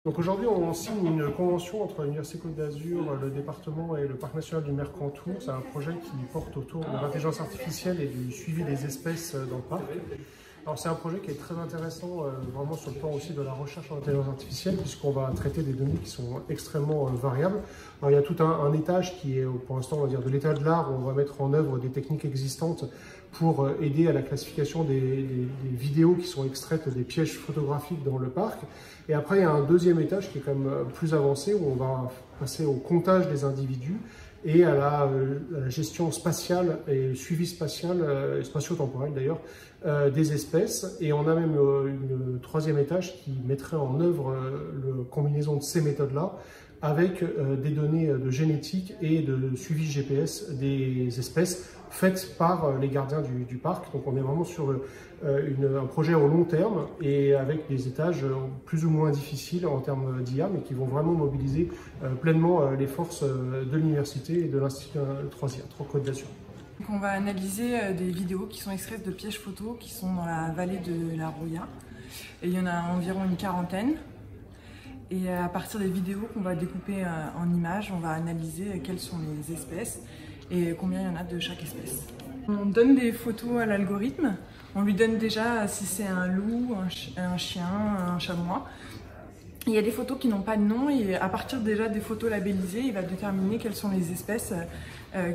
Donc aujourd'hui, on signe une convention entre l'Université Côte d'Azur, le département et le Parc national du Mercantour. C'est un projet qui porte autour de l'intelligence artificielle et du suivi des espèces dans le parc. Alors c'est un projet qui est très intéressant, vraiment sur le plan aussi de la recherche en intelligence artificielle, puisqu'on va traiter des données qui sont extrêmement variables. Alors il y a tout un étage qui est, pour l'instant, on va dire de l'état de l'art, où on va mettre en œuvre des techniques existantes pour aider à la classification des vidéos qui sont extraites des pièges photographiques dans le parc. Et après, il y a un deuxième étage qui est quand même plus avancé, où on va passer au comptage des individus et à la gestion spatiale et suivi spatial, spatio-temporel d'ailleurs, des espèces. Et on a même une troisième étage qui mettrait en œuvre la combinaison de ces méthodes-là avec des données de génétique et de suivi GPS des espèces faites par les gardiens du parc. Donc on est vraiment sur un projet au long terme et avec des étages plus ou moins difficiles en termes d'IA, mais qui vont vraiment mobiliser pleinement les forces de l'université et de l'Institut 3IA, Côte d'Azur. On va analyser des vidéos qui sont extraites de pièges photos qui sont dans la vallée de la Roya. Et il y en a environ une quarantaine. Et à partir des vidéos qu'on va découper en images, on va analyser quelles sont les espèces et combien il y en a de chaque espèce. On donne des photos à l'algorithme. On lui donne déjà si c'est un loup, un chien, un chamois. Il y a des photos qui n'ont pas de nom et à partir déjà des photos labellisées, il va déterminer quelles sont les espèces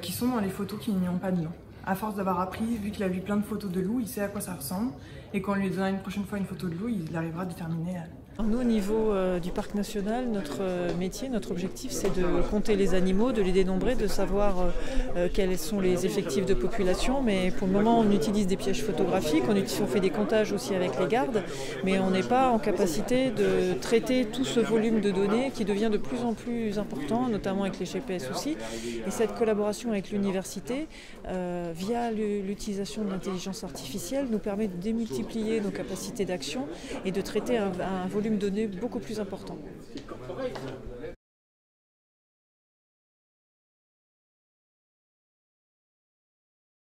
qui sont dans les photos qui n'ont pas de nom. À force d'avoir appris, vu qu'il a vu plein de photos de loups, il sait à quoi ça ressemble. Et quand on lui donnera une prochaine fois une photo de loup, il arrivera à déterminer. Nous, au niveau du parc national, notre métier, notre objectif, c'est de compter les animaux, de les dénombrer, de savoir quels sont les effectifs de population. Mais pour le moment, on utilise des pièges photographiques, on fait des comptages aussi avec les gardes, mais on n'est pas en capacité de traiter tout ce volume de données qui devient de plus en plus important, notamment avec les GPS aussi. Et cette collaboration avec l'université, via l'utilisation de l'intelligence artificielle, nous permet de démultiplier nos capacités d'action et de traiter un volume de données beaucoup plus important.